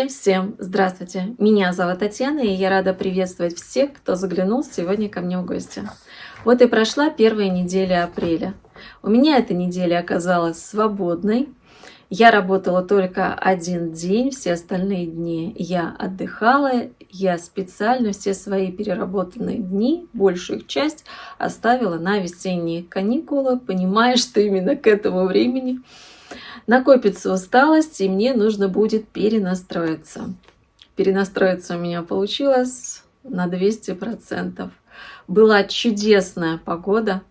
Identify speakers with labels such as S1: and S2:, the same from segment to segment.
S1: Всем здравствуйте! Меня зовут Татьяна, и я рада приветствовать всех, кто заглянул сегодня ко мне в гости. Вот и прошла первая неделя апреля. У меня эта неделя оказалась свободной. Я работала только один день, все остальные дни я отдыхала. Я специально все свои переработанные дни, большую их часть, оставила на весенние каникулы, понимая, что именно к этому времени накопится усталость, и мне нужно будет перенастроиться. Перенастроиться у меня получилось на 200%. Была чудесная погода,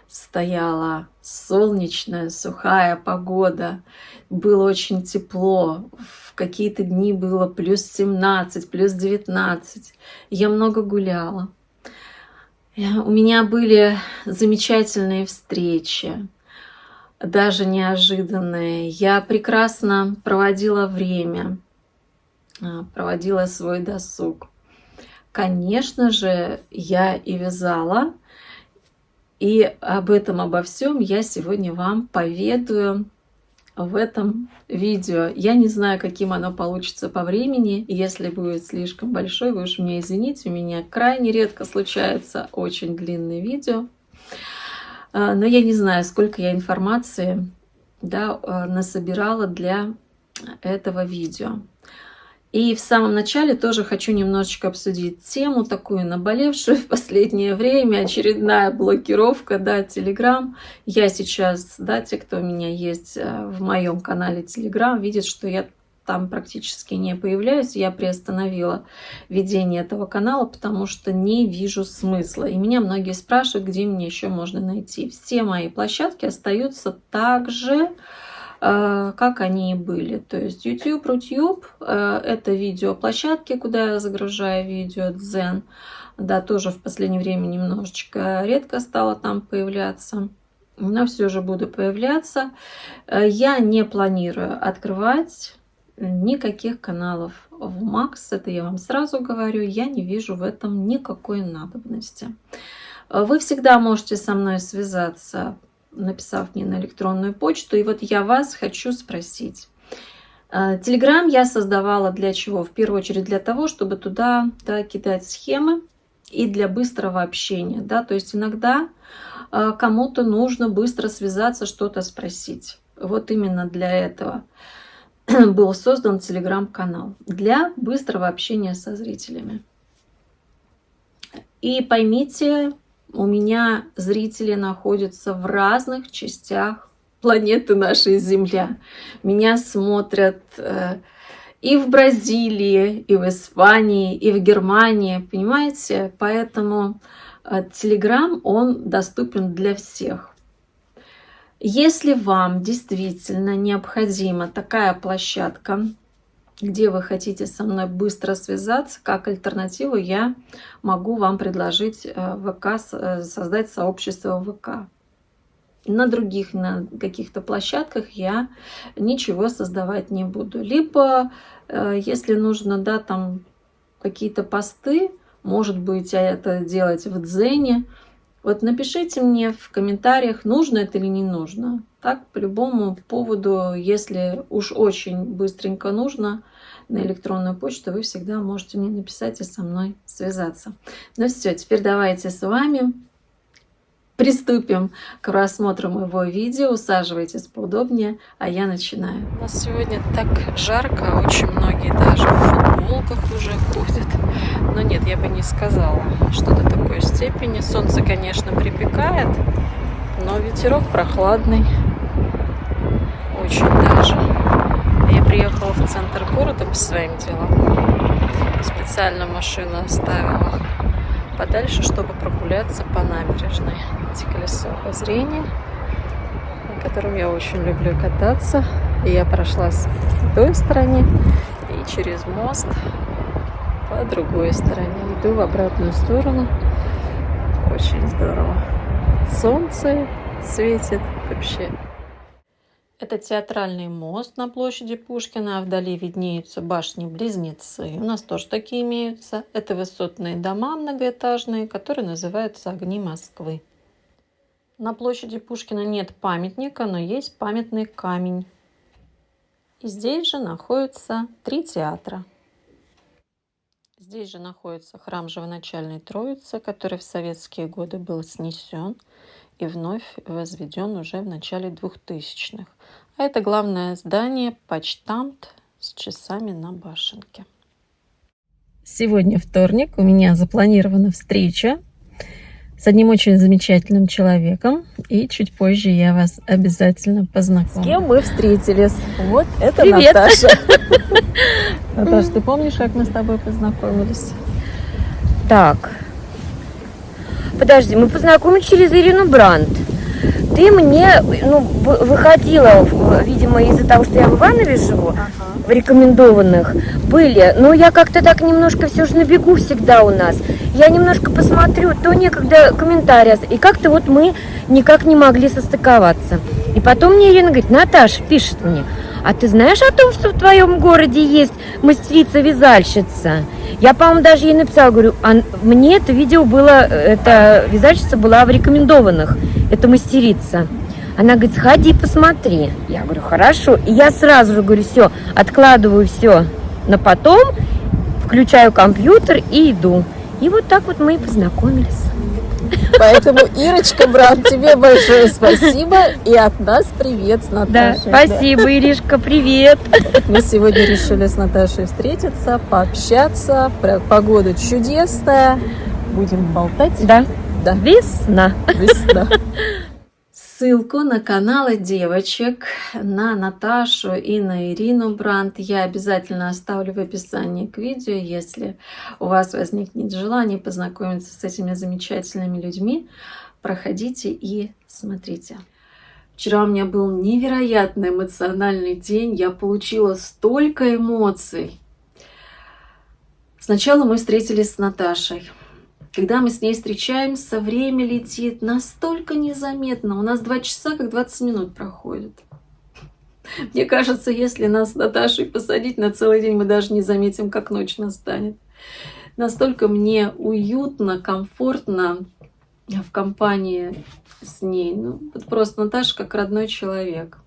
S1: стояла солнечная, сухая погода, было очень тепло, в какие-то дни было плюс 17, плюс 19. Я много гуляла. У меня были замечательные встречи, даже неожиданные. Я прекрасно проводила время, проводила свой досуг. Конечно же, я и вязала, и обо всем я сегодня вам поведаю в этом видео. Я не знаю, каким оно получится по времени. Если будет слишком большой, вы уж меня извините, у меня крайне редко случается очень длинное видео. Но я не знаю, сколько я информации насобирала для этого видео. И в самом начале тоже хочу немножечко обсудить тему такую наболевшую в последнее время. Очередная блокировка, Telegram. Я сейчас, те, кто у меня есть в моем канале Telegram, видят, что я там практически не появляюсь. Я приостановила ведение этого канала, потому что не вижу смысла. И меня многие спрашивают, где меня еще можно найти. Все мои площадки остаются так же, как они и были. То есть YouTube, Rutube — это видеоплощадки, куда я загружаю видео. Дзен, тоже в последнее время немножечко редко стало там появляться. Но все же буду появляться. Я не планирую открывать никаких каналов в Макс, это я вам сразу говорю, я не вижу в этом никакой надобности. Вы всегда можете со мной связаться, написав мне на электронную почту, и вот я вас хочу спросить. Telegram я создавала для чего? В первую очередь для того, чтобы туда кидать схемы и для быстрого общения. То есть иногда кому-то нужно быстро связаться, что-то спросить. Вот именно для этого был создан телеграм-канал, для быстрого общения со зрителями. И поймите, у меня зрители находятся в разных частях планеты нашей Земля. Меня смотрят и в Бразилии, и в Испании, и в Германии, понимаете? Поэтому Telegram, он доступен для всех. Если вам действительно необходима такая площадка, где вы хотите со мной быстро связаться, как альтернативу я могу вам предложить ВК, создать сообщество в ВК. На каких-то площадках я ничего создавать не буду. Либо, если нужно, там какие-то посты, может быть, это делать в Дзене. Вот напишите мне в комментариях, нужно это или не нужно. Так, по любому поводу, если уж очень быстренько нужно, на электронную почту вы всегда можете мне написать и со мной связаться. Ну все, теперь давайте с вами приступим к просмотру моего видео. Усаживайтесь поудобнее, а я начинаю. У нас сегодня так жарко, очень многие даже в футболках уже ходят. Но нет, я бы не сказала, что до такой степени. Солнце, конечно, припекает, но ветерок прохладный. Очень даже. Я приехала в центр города по своим делам. Специально машину оставила подальше, чтобы прогуляться по набережной. Эти колесо обозрения, на котором я очень люблю кататься. И я прошлась в той стороне и через мост по другой стороне. Иду в обратную сторону. Очень здорово. Солнце светит вообще Это театральный мост на площади Пушкина, а вдали виднеются башни-близнецы. У нас тоже такие имеются. Это высотные дома многоэтажные, которые называются «Огни Москвы». На площади Пушкина нет памятника, но есть памятный камень. И здесь же находятся 3 театра. Здесь же находится храм Живоначальной Троицы, который в советские годы был снесен и вновь возведен уже в начале 2000-х. А это главное здание почтамт с часами на башенке. Сегодня вторник, у меня запланирована встреча с одним очень замечательным человеком, и чуть позже я вас обязательно познакомлю. С кем мы встретились? Вот это привет. Наташа. Наташа, ты помнишь, как мы с тобой познакомились?
S2: Так, подожди, мы познакомились через Ирину Брандт. Ты мне, выходила, видимо, из-за того, что я в Иванове живу, в рекомендованных были. Но я как-то так немножко все же на бегу всегда у нас. Я немножко посмотрю, то некогда комментарии. И как-то вот мы никак не могли состыковаться. И потом мне Ирина говорит: Наташа пишет мне: а ты знаешь о том, что в твоем городе есть мастерица-вязальщица? Я, по-моему, даже ей написала, говорю, а мне это видео было, эта вязальщица была в рекомендованных, это мастерица. Она говорит: сходи, посмотри. Я говорю: хорошо. И я сразу же говорю: все, откладываю все на потом, включаю компьютер и иду. И вот так вот мы и познакомились.
S1: Поэтому, Ирочка, брат, тебе большое спасибо. И от нас привет с Наташей.
S2: Да, спасибо, да. Иришка, привет.
S1: Мы сегодня решили с Наташей встретиться, пообщаться. Погода чудесная. Будем болтать.
S2: Да.
S1: Да.
S2: Весна.
S1: Весна. Ссылку на каналы девочек, на Наташу и на Ирину Брандт я обязательно оставлю в описании к видео. Если у вас возникнет желание познакомиться с этими замечательными людьми, проходите и смотрите. Вчера у меня был невероятно эмоциональный день. Я получила столько эмоций. Сначала мы встретились с Наташей. Когда мы с ней встречаемся, время летит настолько незаметно. У нас 2 часа, как 20 минут проходит. Мне кажется, если нас с Наташей посадить на целый день, мы даже не заметим, как ночь настанет. Настолько мне уютно, комфортно в компании с ней. Вот просто Наташа как родной человек.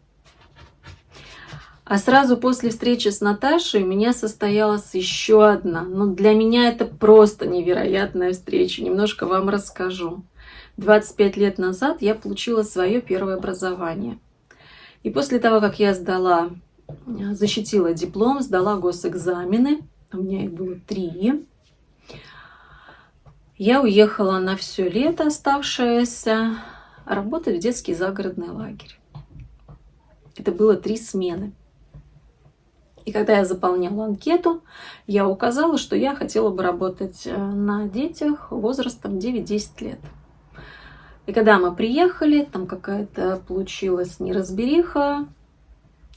S1: А сразу после встречи с Наташей у меня состоялась еще одна. Для меня это просто невероятная встреча. Немножко вам расскажу. 25 лет назад я получила свое первое образование. И после того, как я защитила диплом, сдала госэкзамены, у меня их было 3, я уехала на все лето оставшееся работать в детский загородный лагерь. Это было 3 смены. И когда я заполняла анкету, я указала, что я хотела бы работать на детях возрастом 9-10 лет. И когда мы приехали, там какая-то получилась неразбериха,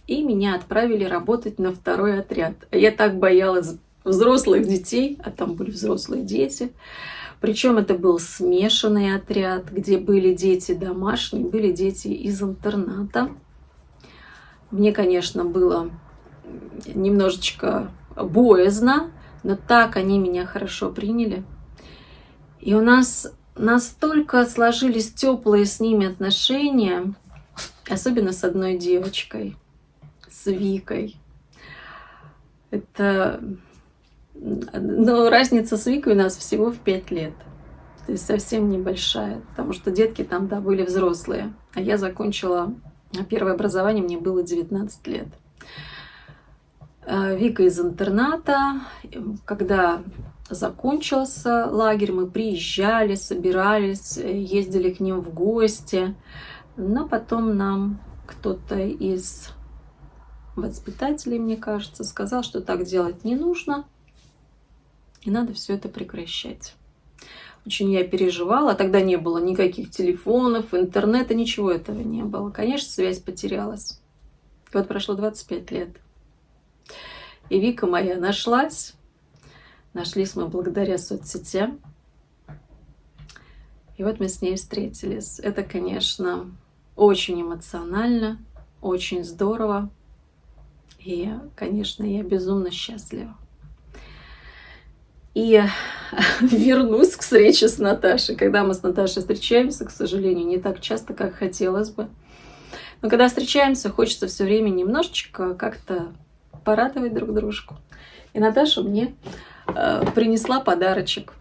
S1: и меня отправили работать на 2-й отряд. А я так боялась взрослых детей, а там были взрослые дети. Причем это был смешанный отряд, где были дети домашние, были дети из интерната. Мне, конечно, было немножечко боязно, но так они меня хорошо приняли. И у нас настолько сложились теплые с ними отношения, особенно с одной девочкой, с Викой. Разница с Викой у нас всего в 5 лет. То есть совсем небольшая, потому что детки там, были взрослые. А я закончила первое образование, мне было 19 лет. Вика из интерната. Когда закончился лагерь, мы приезжали, собирались, ездили к ним в гости. Но потом нам кто-то из воспитателей, мне кажется, сказал, что так делать не нужно. И надо все это прекращать. Очень я переживала. Тогда не было никаких телефонов, интернета, ничего этого не было. Конечно, связь потерялась. И вот прошло 25 лет. И Вика моя нашлась. Нашлись мы благодаря соцсетям. И вот мы с ней встретились. Это, конечно, очень эмоционально. очень здорово. И, конечно, я безумно счастлива. И вернусь к встрече с Наташей. Когда мы с Наташей встречаемся, к сожалению, не так часто, как хотелось бы. Но когда встречаемся, хочется все время немножечко как-то порадовать друг дружку. И Наташа мне принесла подарочек.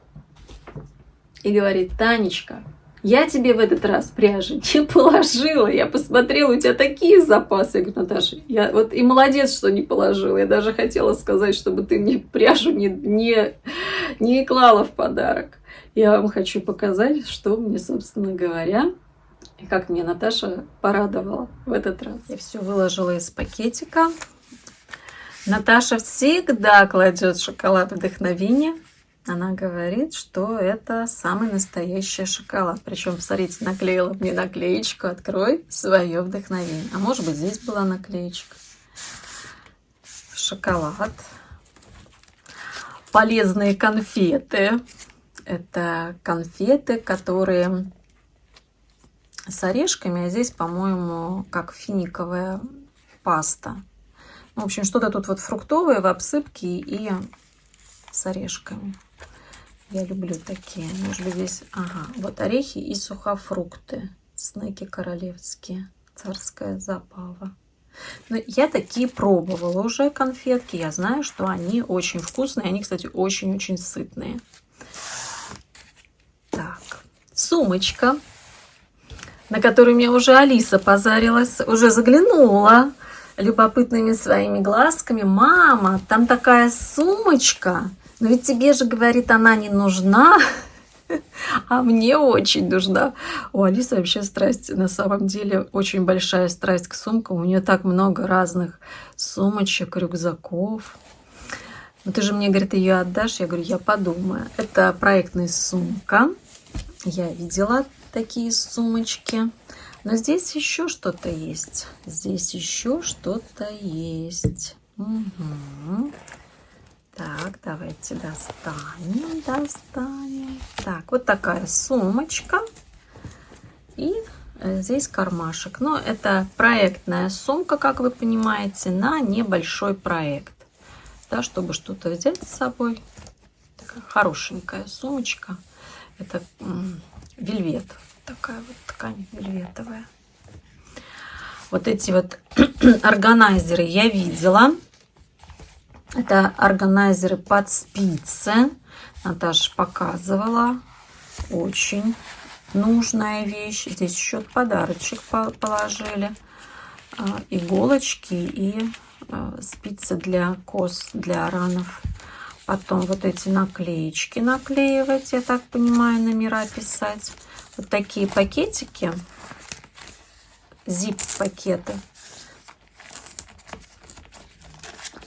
S1: И говорит: Танечка, я тебе в этот раз пряжи не положила. Я посмотрела, у тебя такие запасы. Я говорю: Наташа, я вот и молодец, что не положила. Я даже хотела сказать, чтобы ты мне пряжу не клала в подарок. Я вам хочу показать, что мне, собственно говоря, и как меня Наташа порадовала в этот раз. Я все выложила из пакетика. Наташа всегда кладет шоколад вдохновения. Она говорит, что это самый настоящий шоколад. Причем, посмотрите, наклеила мне наклеечку: «Открой свое вдохновение». А может быть, здесь была наклеечка. Шоколад. Полезные конфеты. Это конфеты, которые с орешками, а здесь, по-моему, как финиковая паста. В общем, что-то тут вот фруктовое в обсыпке и с орешками. Я люблю такие. Может быть, здесь... Ага, вот орехи и сухофрукты. Снеки королевские. Царская забава. Но я такие пробовала уже, конфетки. Я знаю, что они очень вкусные. Они, кстати, очень-очень сытные. Так, сумочка, на которую мне уже Алиса позарилась. Уже заглянула любопытными своими глазками. Мама, там такая сумочка. Но ведь тебе же, говорит, она не нужна, а мне очень нужна. У Алисы вообще страсть, на самом деле, очень большая страсть к сумкам. У нее так много разных сумочек, рюкзаков. Но ты же мне, говорит, ее отдашь? Я говорю: я подумаю. Это проектная сумка. Я видела такие сумочки. Но здесь еще что-то есть. Здесь еще что-то есть. Угу. Так, давайте достанем. Так, вот такая сумочка. И здесь кармашек. Но это проектная сумка, как вы понимаете, на небольшой проект. Да, чтобы что-то взять с собой. Такая хорошенькая сумочка. Это вельвет. Такая вот ткань вельветовая. Вот эти вот органайзеры я видела. Это органайзеры под спицы. Наташа показывала. Очень нужная вещь. Здесь еще подарочек положили. Иголочки и спицы для кос, для ранов. Потом вот эти наклеечки наклеивать, я так понимаю, номера писать. Вот такие пакетики. Зип-пакеты.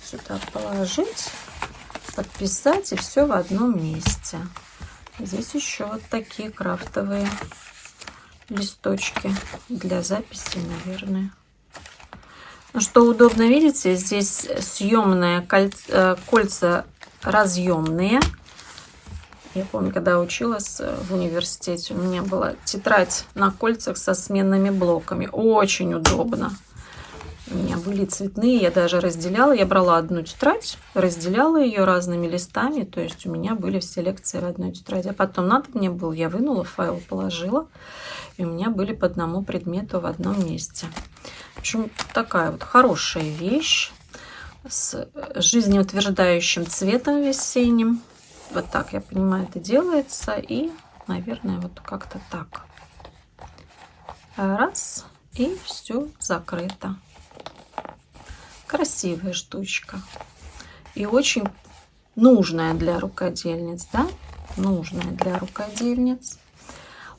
S1: Сюда положить, подписать, и все в одном месте. Здесь еще вот такие крафтовые листочки для записи, наверное. Ну, что удобно, видите, здесь съемные кольца разъемные. Я помню, когда училась в университете, у меня была тетрадь на кольцах со сменными блоками. Очень удобно. У меня были цветные, я даже разделяла. Я брала одну тетрадь, разделяла ее разными листами. То есть у меня были все лекции в одной тетради. А потом надо мне было, я вынула файл, положила. И у меня были по одному предмету в одном месте. В общем, такая вот хорошая вещь. С жизнеутверждающим цветом весенним. Вот так, я понимаю, это делается. И, наверное, вот как-то так. Раз. И все закрыто. Красивая штучка. И очень нужная для рукодельниц, да? Нужная для рукодельниц.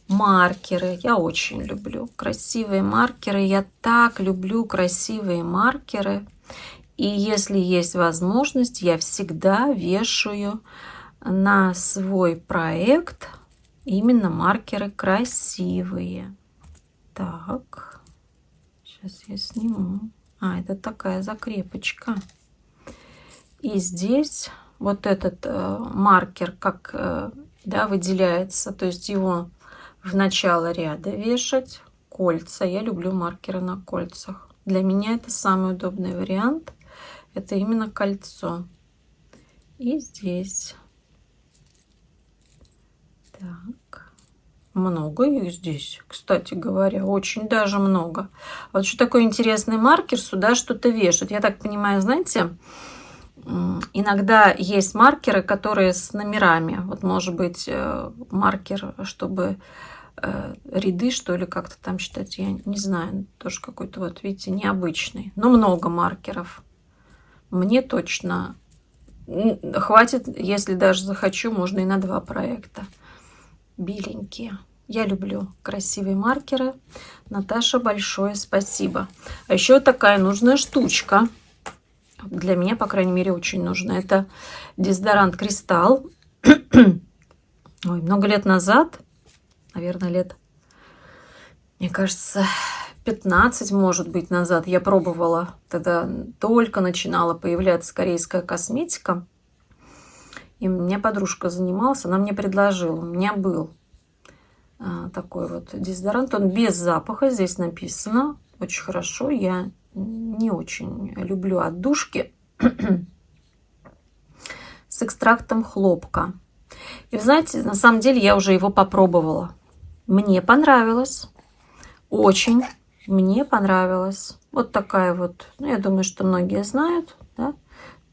S1: Маркеры. Я очень люблю красивые маркеры. Я так люблю красивые маркеры. И если есть возможность, я всегда вешаю на свой проект именно маркеры красивые. Так. Сейчас я сниму. Это такая закрепочка. И здесь вот этот маркер как да, выделяется. То есть его в начало ряда вешать. Кольца. Я люблю маркеры на кольцах. Для меня это самый удобный вариант. Это именно кольцо. И здесь. Так. Много их здесь, кстати говоря, очень даже много. Вот что такой интересный маркер, сюда что-то вешают. Я так понимаю, знаете, иногда есть маркеры, которые с номерами. Вот может быть маркер, чтобы ряды, что ли, как-то там считать, я не знаю. Тоже какой-то, вот видите, необычный. Но много маркеров. Мне точно хватит, если даже захочу, можно и на 2 проекта. Беленькие. Я люблю красивые маркеры. Наташа, большое спасибо. А еще такая нужная штучка. Для меня, по крайней мере, очень нужна. Это дезодорант Кристалл. Ой, много лет назад, наверное, лет, мне кажется, 15, может быть, назад я пробовала. Тогда только начинала появляться корейская косметика. И у меня подружка занималась, она мне предложила. У меня был такой вот дезодорант. Он без запаха, здесь написано. Очень хорошо. Я не очень люблю отдушки. С экстрактом хлопка. И вы знаете, на самом деле я уже его попробовала. Мне понравилось. Очень мне понравилось. Вот такая вот, ну, я думаю, что многие знают, да?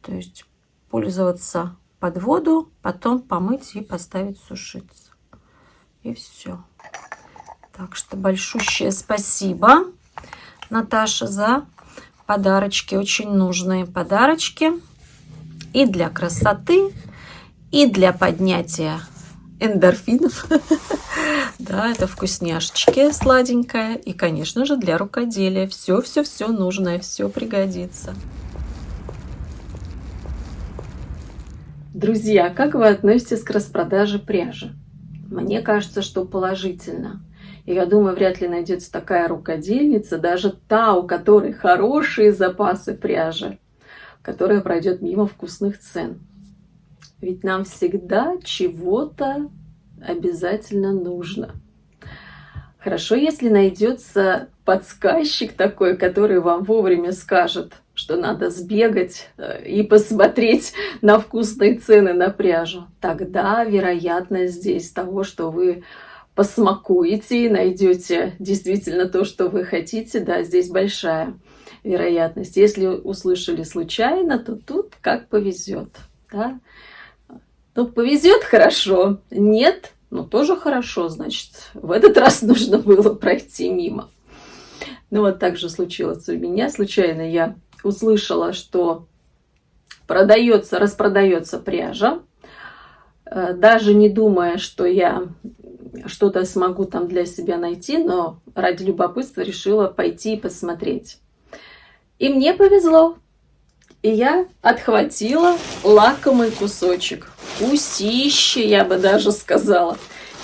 S1: То есть пользоваться под воду, потом помыть и поставить сушиться. И все. Так что большущее спасибо, Наташа, за подарочки. Очень нужные подарочки. И для красоты, и для поднятия эндорфинов. Да, это вкусняшечки сладенькая. И, конечно же, для рукоделия. Все нужное, все пригодится. Друзья, как вы относитесь к распродаже пряжи? Мне кажется, что положительно. И я думаю, вряд ли найдется такая рукодельница, даже та, у которой хорошие запасы пряжи, которая пройдет мимо вкусных цен. Ведь нам всегда чего-то обязательно нужно. Хорошо, если найдется подсказчик такой, который вам вовремя скажет, что надо сбегать и посмотреть на вкусные цены на пряжу. Тогда вероятность здесь того, что вы посмакуете и найдете действительно то, что вы хотите, да, здесь большая вероятность. Если услышали случайно, то тут как повезет. Да? Ну, повезет хорошо, нет, но тоже хорошо, значит, в этот раз нужно было пройти мимо. Ну, вот так же случилось у меня. Случайно я услышала, что распродается пряжа, даже не думая, что я что-то смогу там для себя найти, но ради любопытства решила пойти и посмотреть. И мне повезло. И я отхватила лакомый кусочек. Вкусище, я бы даже сказала.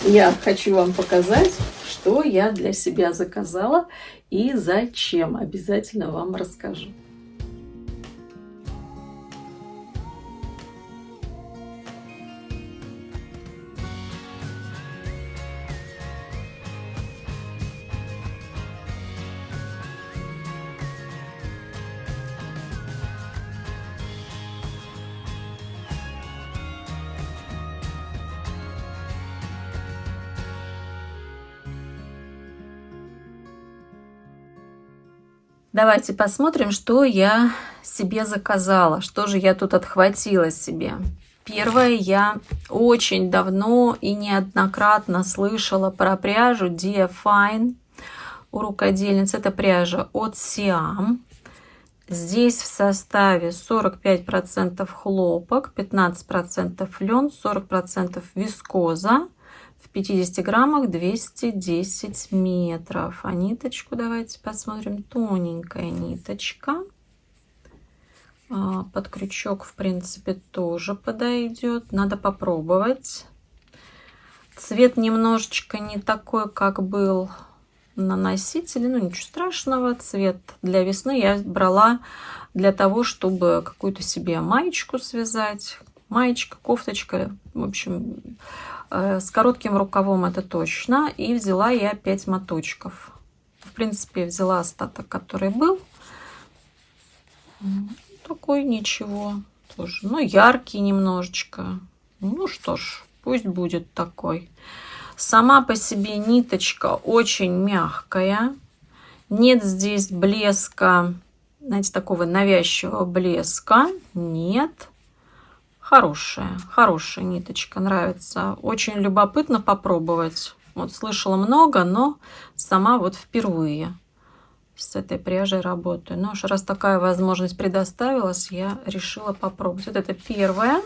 S1: Я хочу вам показать, что я для себя заказала и зачем. Обязательно вам расскажу. Давайте посмотрим, что я себе заказала, что же я тут отхватила себе. Первое, я очень давно и неоднократно слышала про пряжу Dia Fine у рукодельниц. Это пряжа от Siam. Здесь в составе 45% хлопок, 15% лен, 40% вискоза. В 50 граммах 210 метров. А ниточку давайте посмотрим. Тоненькая ниточка. Под крючок, в принципе, тоже подойдет. Надо попробовать. Цвет немножечко не такой, как был на носителе. Ну, ничего страшного. Цвет для весны я брала для того, чтобы какую-то себе маечку связать. Маечка, кофточка. В общем, с коротким рукавом это точно. И взяла я 5 моточков. В принципе, взяла остаток, который был. Такой ничего тоже. Ну, яркий немножечко. Ну что ж, пусть будет такой. Сама по себе ниточка очень мягкая. Нет здесь блеска, знаете, такого навязчивого блеска. Нет. Хорошая ниточка, нравится. Очень любопытно попробовать. Вот слышала много, но сама вот впервые с этой пряжей работаю. Ну уж раз такая возможность предоставилась, я решила попробовать. Вот это первое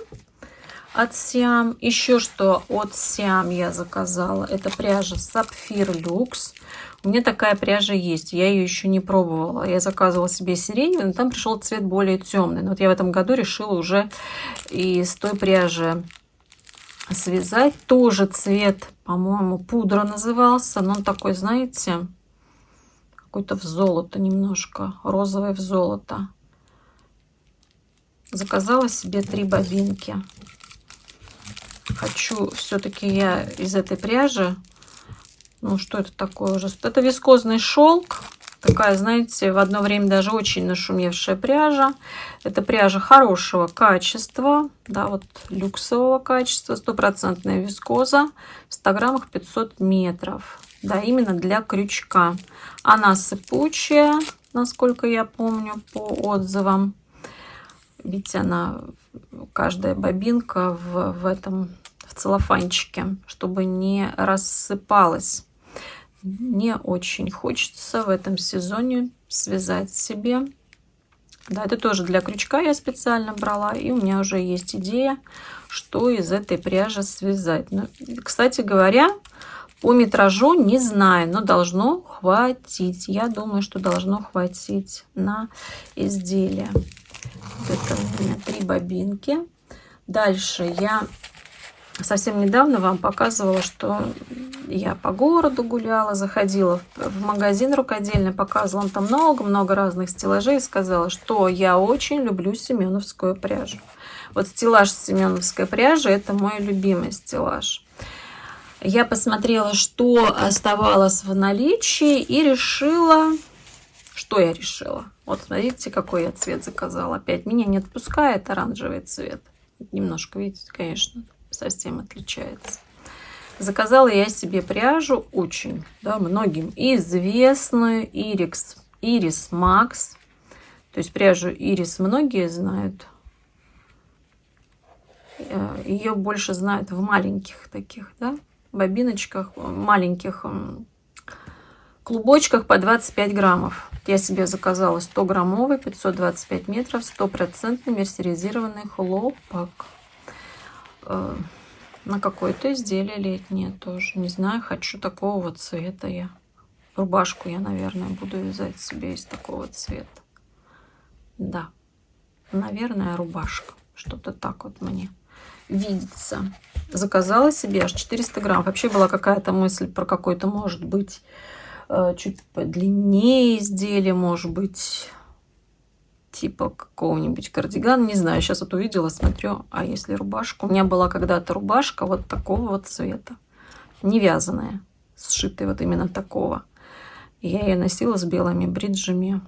S1: от Siam. Еще что от Siam я заказала, это пряжа Sapphire Luxe. У меня такая пряжа есть, я ее еще не пробовала. Я заказывала себе сиреневый, но там пришел цвет более темный. Но вот я в этом году решила уже из той пряжи связать. Тоже цвет, по-моему, пудра назывался. Но он такой, знаете, какой-то в золото немножко, розовый в золото. Заказала себе 3 бобинки. Хочу все-таки я из этой пряжи. Ну, что это такое уже? Это вискозный шелк. Такая, знаете, в одно время даже очень нашумевшая пряжа. Это пряжа хорошего качества. Да, вот люксового качества. 100% вискоза. В 100 граммах 500 метров. Да, именно для крючка. Она сыпучая, насколько я помню, по отзывам. Видите, она, каждая бобинка в целлофанчике, чтобы не рассыпалась. Мне очень хочется в этом сезоне связать себе. Да, это тоже для крючка я специально брала. И у меня уже есть идея, что из этой пряжи связать. Но, кстати говоря, по метражу не знаю, но должно хватить. Я думаю, что должно хватить на изделие. Вот это у меня 3 бобинки. Дальше я совсем недавно вам показывала, что я по городу гуляла, заходила в магазин рукодельный, показывала там много-много разных стеллажей и сказала, что я очень люблю семеновскую пряжу. Вот стеллаж семеновской пряжи — это мой любимый стеллаж. Я посмотрела, что оставалось в наличии, и решила... Что я решила? Вот смотрите, какой я цвет заказала. Опять меня не отпускает оранжевый цвет. Немножко, видите, конечно, совсем отличается. Заказала я себе пряжу очень, да, многим известную Iris Max. То есть пряжу Iris многие знают. Ее больше знают в маленьких таких, да, бобиночках, маленьких клубочках по 25 граммов. Я себе заказала 100-граммовый, 525 метров, 100% мерсеризированный хлопок. На какое-то изделие летнее тоже. Не знаю, хочу такого вот цвета я. Рубашку я, наверное, буду вязать себе из такого цвета. Да, наверное, рубашка. Что-то так вот мне видится. Заказала себе аж 400 грамм. Вообще была какая-то мысль про какой-то, может быть, чуть подлиннее изделие, может быть, типа какого-нибудь кардигана. Не знаю, сейчас вот увидела, смотрю, а если рубашка? У меня была когда-то рубашка вот такого вот цвета. Не вязаная, сшитая вот именно такого. И я ее носила с белыми бриджами.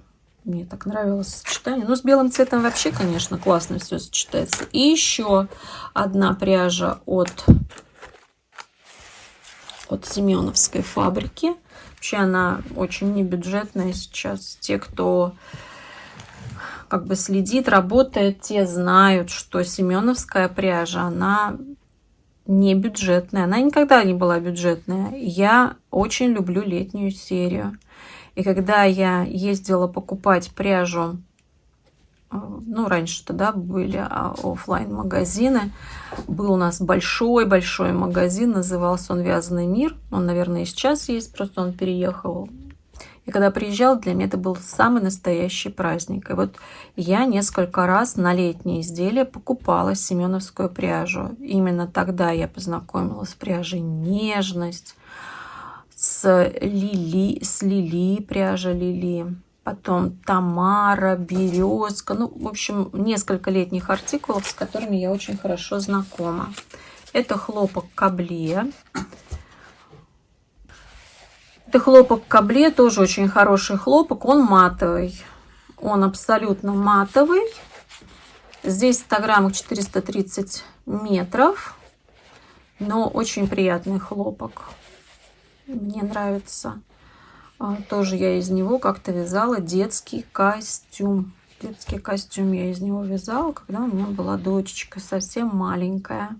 S1: Мне так нравилось сочетание. Ну, с белым цветом вообще, конечно, классно все сочетается. И еще одна пряжа от семеновской фабрики. Вообще она очень небюджетная сейчас. Те, кто как бы следит, работает, те знают, что семеновская пряжа, она не бюджетная. Она никогда не была бюджетная. Я очень люблю летнюю серию. И когда я ездила покупать пряжу, ну, раньше-то, да, были оффлайн-магазины, был у нас большой-большой магазин, назывался он «Вязаный мир». Он, наверное, и сейчас есть, просто он переехал. И когда приезжал, для меня это был самый настоящий праздник. И вот я несколько раз на летние изделия покупала семеновскую пряжу. Именно тогда я познакомилась с пряжей «Нежность», с Лили, пряжа Лили, потом Тамара, Березка. Ну, в общем, несколько летних артикулов, с которыми я очень хорошо знакома. Это хлопок Кабле. Это хлопок Кабле, тоже очень хороший хлопок. Он матовый. Он абсолютно матовый. Здесь в 100 граммах 430 метров. Но очень приятный хлопок. Мне нравится. Тоже я из него как-то вязала детский костюм. Детский костюм я из него вязала, когда у меня была дочечка совсем маленькая.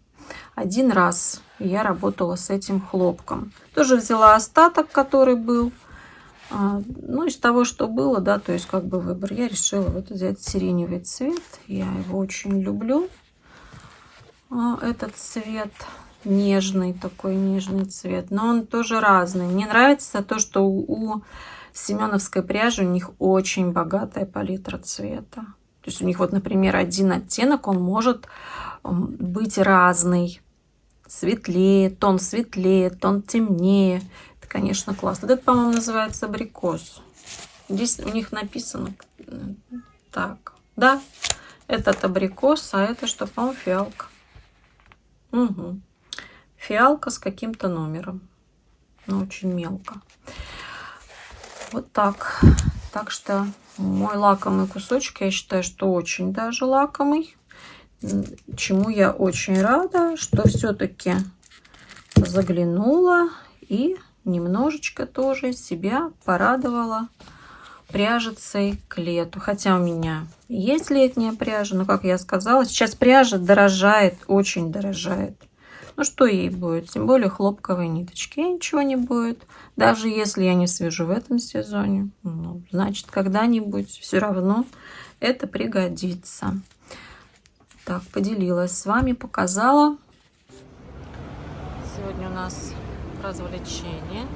S1: Один раз я работала с этим хлопком. Тоже взяла остаток, который был. Ну, из того, что было, да, то есть как бы выбор. Я решила вот взять сиреневый цвет. Я его очень люблю. Этот цвет нежный, такой нежный цвет. Но он тоже разный. Мне нравится то, что у семеновской пряжи у них очень богатая палитра цвета. То есть у них вот, например, один оттенок, он может быть разный. Светлее, тон темнее. Это, конечно, классно. Вот это, по-моему, называется абрикос. Здесь у них написано так. Да, этот абрикос, а это что, по-моему, фиалка. Угу. Фиалка с каким-то номером. Но очень мелко. Вот так. Так что мой лакомый кусочек, я считаю, что очень даже лакомый. Чему я очень рада, что все-таки заглянула и немножечко тоже себя порадовала пряжицей к лету. Хотя у меня есть летняя пряжа, но, как я сказала, сейчас пряжа дорожает, очень дорожает. Ну, что ей будет? Тем более хлопковой ниточки. Ничего не будет. Даже если я не свяжу в этом сезоне, ну, значит, когда-нибудь все равно это пригодится. Так, поделилась с вами, показала. Сегодня у нас развлечение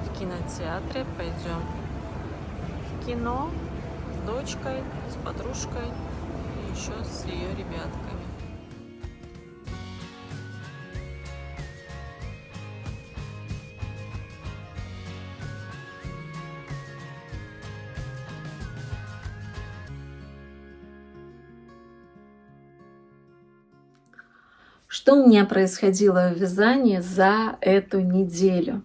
S1: в кинотеатре. Пойдем в кино с дочкой, с подружкой и еще с ее ребятками. Что у меня происходило в вязании за эту неделю?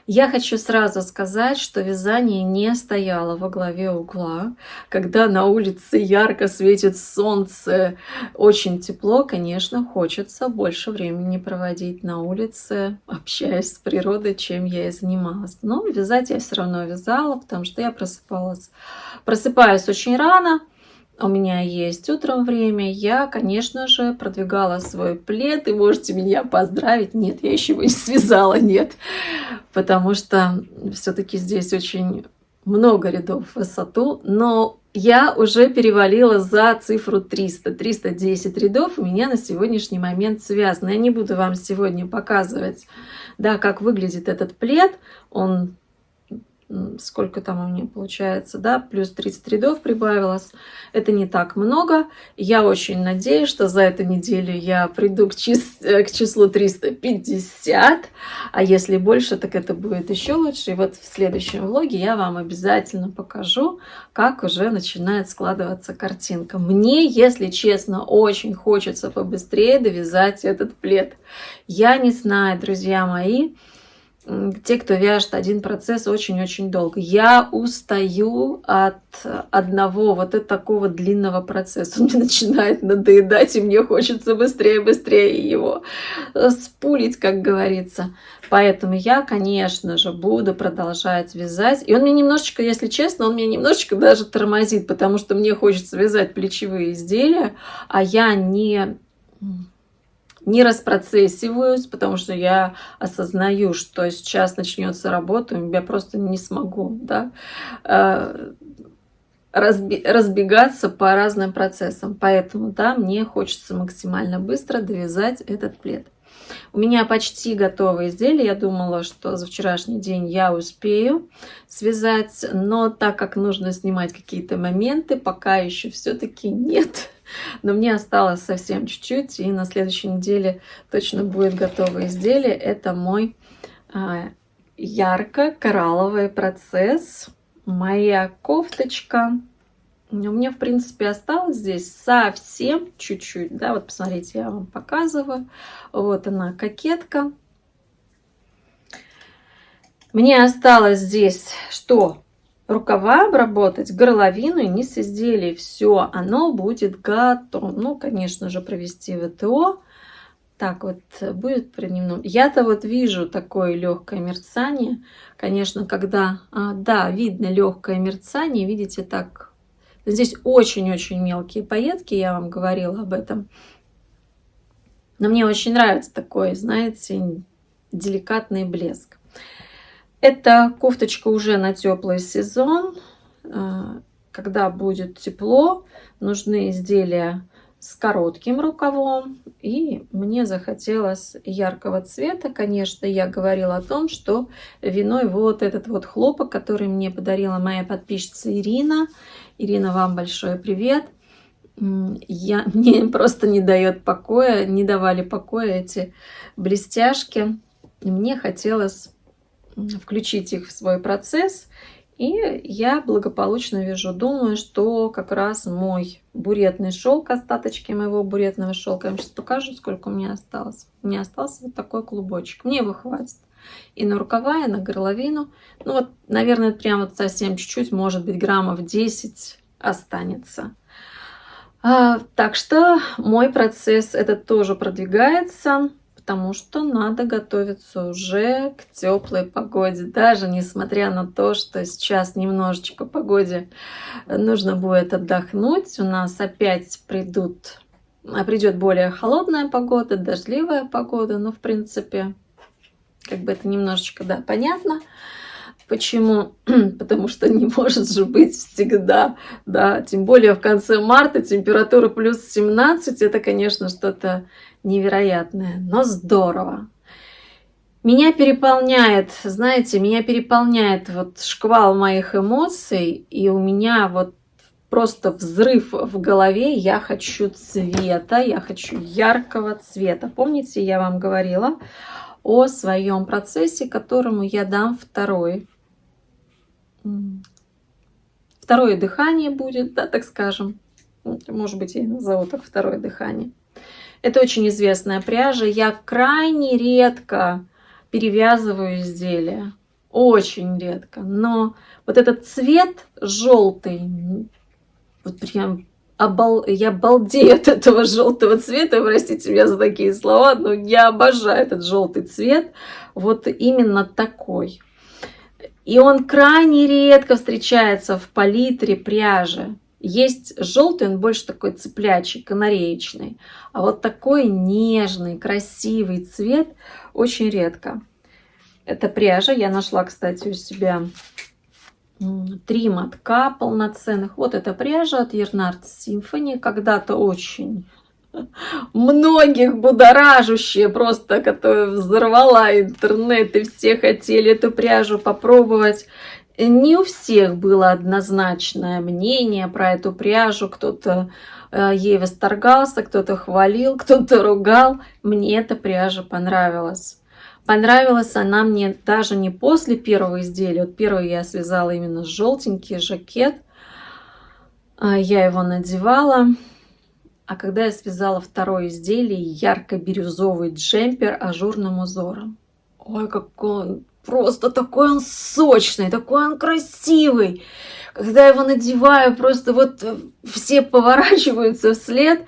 S1: Я хочу сразу сказать, что вязание не стояло во главе угла. Когда на улице ярко светит солнце, очень тепло, конечно, хочется больше времени проводить на улице, общаясь с природой, чем я и занималась. Но вязать я все равно вязала, потому что я просыпаюсь очень рано. У меня есть утром время, я, конечно же, продвигала свой плед, и можете меня поздравить. Нет, я еще его не связала, нет, потому что все-таки здесь очень много рядов в высоту, но я уже перевалила за цифру 300, 310 рядов у меня на сегодняшний момент связано. Я не буду вам сегодня показывать, да, как выглядит этот плед, он... Сколько там у меня получается, да, плюс 30 рядов прибавилось. Это не так много. Я очень надеюсь, что за эту неделю я приду к числу 350. А если больше, так это будет еще лучше. И вот в следующем влоге я вам обязательно покажу, как уже начинает складываться картинка. Мне, если честно, очень хочется побыстрее довязать этот плед. Я не знаю, друзья мои, те, кто вяжет один процесс очень-очень долго. Я устаю от одного вот такого длинного процесса. Он мне начинает надоедать, и мне хочется быстрее его спулить, как говорится. Поэтому я, конечно же, буду продолжать вязать. И он мне немножечко, если честно, он меня немножечко даже тормозит, потому что мне хочется вязать плечевые изделия, а я не распроцессиваюсь, потому что я осознаю, что сейчас начнется работа, и я просто не смогу, да, разбегаться по разным процессам. Поэтому, да, мне хочется максимально быстро довязать этот плед. У меня почти готовое изделие. Я думала, что за вчерашний день я успею связать, но так как нужно снимать какие-то моменты, пока еще все-таки нет. Но мне осталось совсем чуть-чуть, и на следующей неделе точно будет готовое изделие. Это мой ярко-коралловый процесс. Моя кофточка. У меня, в принципе, осталось здесь совсем чуть-чуть. Да, вот посмотрите, я вам показываю. Вот она, кокетка. Мне осталось здесь что? рукава обработать, горловину и низ изделия. Все, оно будет готово. Ну, конечно же, провести ВТО. Так вот будет при дневном. Я-то вот вижу такое легкое мерцание. Конечно, когда, да, видно легкое мерцание, видите, так. Здесь очень-очень мелкие пайетки, я вам говорила об этом. Но мне очень нравится такой, знаете, деликатный блеск. Эта кофточка уже на теплый сезон. Когда будет тепло, нужны изделия с коротким рукавом. И мне захотелось яркого цвета. Конечно, я говорила о том, что виной вот этот вот хлопок, который мне подарила моя подписчица Ирина. Ирина, вам большой привет. Мне просто не дает покоя, не давали покоя эти блестяшки. И мне хотелось включить их в свой процесс. И я благополучно вяжу. Думаю, что как раз мой буретный шелк, остаточки моего буретного шелка, я вам сейчас покажу, сколько у меня осталось. У меня остался вот такой клубочек. Мне его хватит. И на рукава, и на горловину. Ну вот, наверное, прям вот совсем чуть-чуть, может быть, граммов 10 останется. Так что мой процесс этот тоже продвигается, потому что надо готовиться уже к теплой погоде. Даже несмотря на то, что сейчас немножечко погоде нужно будет отдохнуть. У нас опять придет более холодная погода, дождливая погода. Но в принципе, как бы это немножечко, да, понятно. Почему? Потому что не может же быть всегда, да, тем более в конце марта температура плюс 17, это, конечно, что-то невероятное, но здорово. Меня переполняет, знаете, меня переполняет вот шквал моих эмоций, и у меня вот просто взрыв в голове. Я хочу цвета, я хочу яркого цвета. Помните, я вам говорила о своем процессе, которому я дам второе дыхание будет, да, так скажем. Может быть, я назову так второе дыхание. Это очень известная пряжа. Я крайне редко перевязываю изделия. Очень редко. Но вот этот цвет желтый, вот прям я балдею от этого желтого цвета. Простите меня за такие слова, но я обожаю этот желтый цвет. Вот именно такой. И он крайне редко встречается в палитре пряжи. Есть желтый, он больше такой цыплячий, канареечный. А вот такой нежный, красивый цвет очень редко. Это пряжа. Я нашла, кстати, у себя 3 мотка полноценных. Вот эта пряжа от Yarnart Symphony. Когда-то очень многих будоражащая, просто которая взорвала интернет, и все хотели эту пряжу попробовать. Не у всех было однозначное мнение про эту пряжу. Кто-то ей восторгался, кто-то хвалил, кто-то ругал. Мне эта пряжа понравилась. Понравилась она мне даже не после первого изделия. Вот первый я связала именно желтенький жакет. Я его надевала. А когда я связала второе изделие, ярко-бирюзовый джемпер ажурным узором. Ой, какой он, просто такой он сочный, такой он красивый. Когда я его надеваю, просто вот все поворачиваются вслед.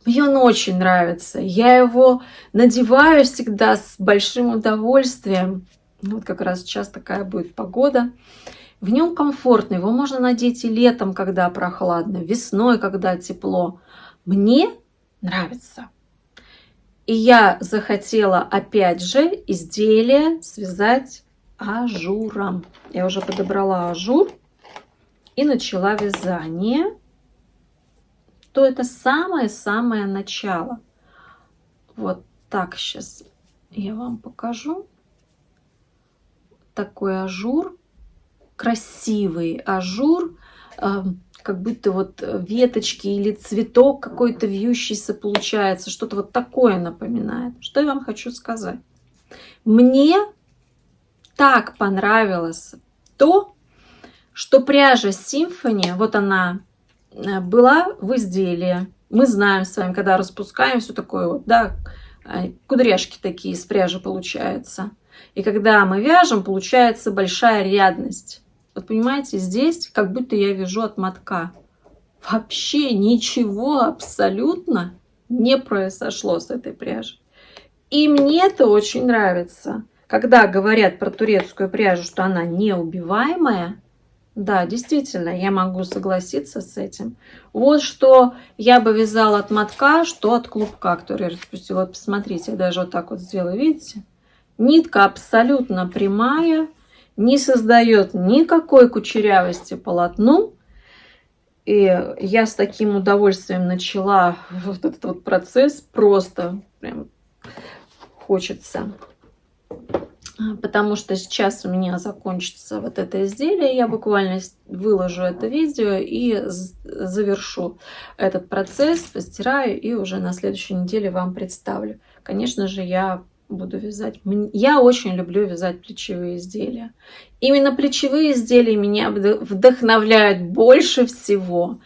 S1: Мне он очень нравится. Я его надеваю всегда с большим удовольствием. Вот как раз сейчас такая будет погода. В нем комфортно. Его можно надеть и летом, когда прохладно, весной, когда тепло. Мне нравится. И я захотела опять же изделие связать ажуром. Я уже подобрала ажур и начала вязание. То это самое-самое начало. Вот так сейчас я вам покажу. Такой ажур. Красивый ажур. Как будто вот веточки или цветок какой-то вьющийся получается. Что-то вот такое напоминает. Что я вам хочу сказать? Мне так понравилось то, что пряжа Symphony, вот она была в изделии. Мы знаем с вами, когда распускаем все такое вот, да, кудряшки такие из пряжи получаются. И когда мы вяжем, получается большая рядность. Вот понимаете, здесь как будто я вяжу от мотка. Вообще ничего абсолютно не произошло с этой пряжей. И мне это очень нравится. Когда говорят про турецкую пряжу, что она неубиваемая, да, действительно, я могу согласиться с этим. Вот что я бы вязала от мотка, что от клубка, который я распустила. Вот посмотрите, я даже вот так вот сделаю, видите? Нитка абсолютно прямая, не создает никакой кучерявости полотну. И я с таким удовольствием начала вот этот вот процесс, просто прям хочется. Потому что сейчас у меня закончится вот это изделие, я буквально выложу это видео и завершу этот процесс, постираю и уже на следующей неделе вам представлю. Конечно же, я буду вязать. Я очень люблю вязать плечевые изделия. Именно плечевые изделия меня вдохновляют больше всего,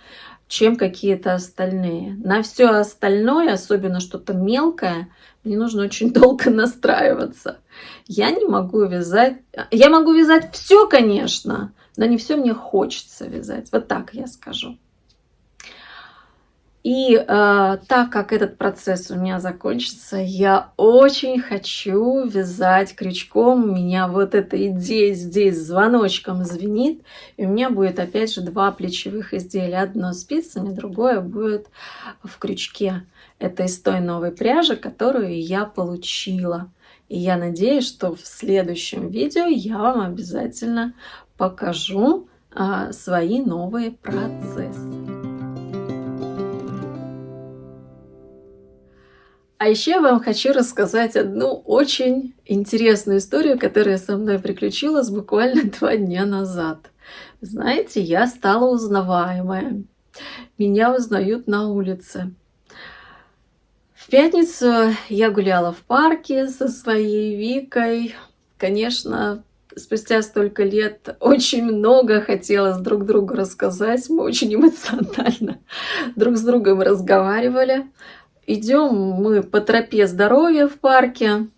S1: чем какие-то остальные. На все остальное, особенно что-то мелкое, мне нужно очень долго настраиваться. Я не могу вязать. Я могу вязать все, конечно, но не все мне хочется вязать. Вот так я скажу. И так как этот процесс у меня закончится, я очень хочу вязать крючком. У меня вот эта идея здесь звоночком звенит. И у меня будет опять же 2 плечевых изделия. Одно спицами, другое будет в крючке. Это из той новой пряжи, которую я получила. И я надеюсь, что в следующем видео я вам обязательно покажу свои новые процессы. А еще я вам хочу рассказать одну очень интересную историю, которая со мной приключилась буквально 2 дня назад. Знаете, я стала узнаваемая. Меня узнают на улице. В пятницу я гуляла в парке со своей Викой. Конечно, спустя столько лет очень много хотелось друг другу рассказать. Мы очень эмоционально друг с другом разговаривали. Идем мы по тропе здоровья в парке.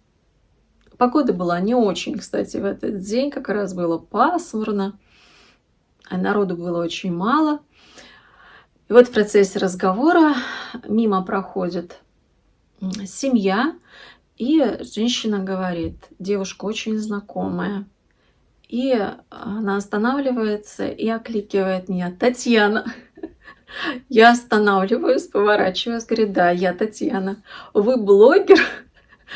S1: Погода была не очень, кстати, в этот день. Как раз было пасмурно. А народу было очень мало. И вот в процессе разговора мимо проходит семья. И женщина говорит, девушка очень знакомая. И она останавливается и окликивает меня: Татьяна. Я останавливаюсь, поворачиваюсь, говорю: да, я Татьяна. Вы блогер?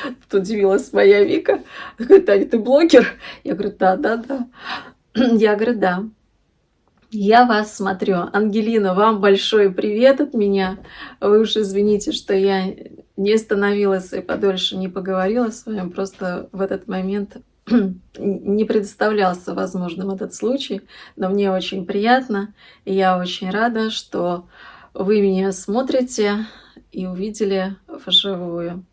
S1: Тут удивилась моя Вика. Говорит: Таня, ты блогер? Я говорю: да. Я говорю: да. Я вас смотрю. Ангелина, вам большой привет от меня. Вы уж извините, что я не остановилась и подольше не поговорила с вами. Просто в этот момент не представлялся возможным этот случай, но мне очень приятно, и я очень рада, что вы меня смотрите и увидели вживую.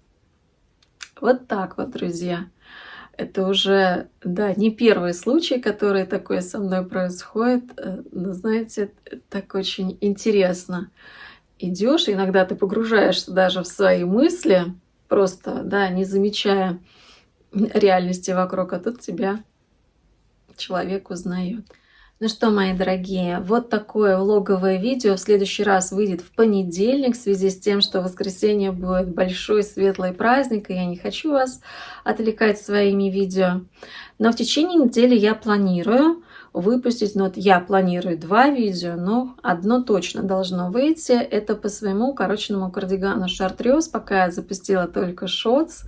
S1: Вот так вот, друзья. Это уже, да, не первый случай, который такой со мной происходит, но, знаете, так очень интересно. Идешь, иногда ты погружаешься даже в свои мысли, просто, да, не замечая реальности вокруг, а тут тебя человек узнает. Ну что, мои дорогие, вот такое влоговое видео в следующий раз выйдет в понедельник, в связи с тем, что в воскресенье будет большой светлый праздник, и я не хочу вас отвлекать своими видео. Но в течение недели я планирую выпустить, ну вот я планирую 2 видео, но одно точно должно выйти. Это по своему укороченному кардигану шартрёз. Пока я запустила только шортс,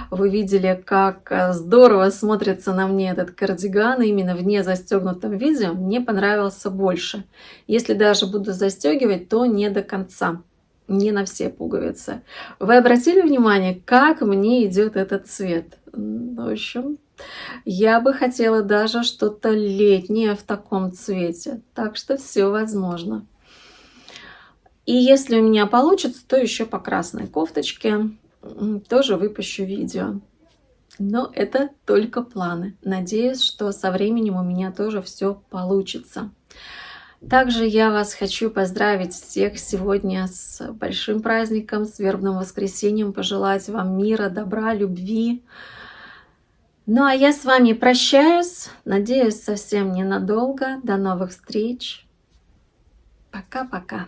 S1: вы видели, как здорово смотрится на мне этот кардиган. Именно в незастегнутом виде мне понравился больше. Если даже буду застегивать, то не до конца, не на все пуговицы. Вы обратили внимание, как мне идет этот цвет? В общем, я бы хотела даже что-то летнее в таком цвете. Так что все возможно. И если у меня получится, то еще по красной кофточке тоже выпущу видео. Но это только планы. Надеюсь, что со временем у меня тоже все получится. Также я вас хочу поздравить всех сегодня с большим праздником, с вербным воскресеньем, пожелать вам мира, добра, любви, Ну а я с вами прощаюсь. Надеюсь, совсем ненадолго. До новых встреч. Пока-пока.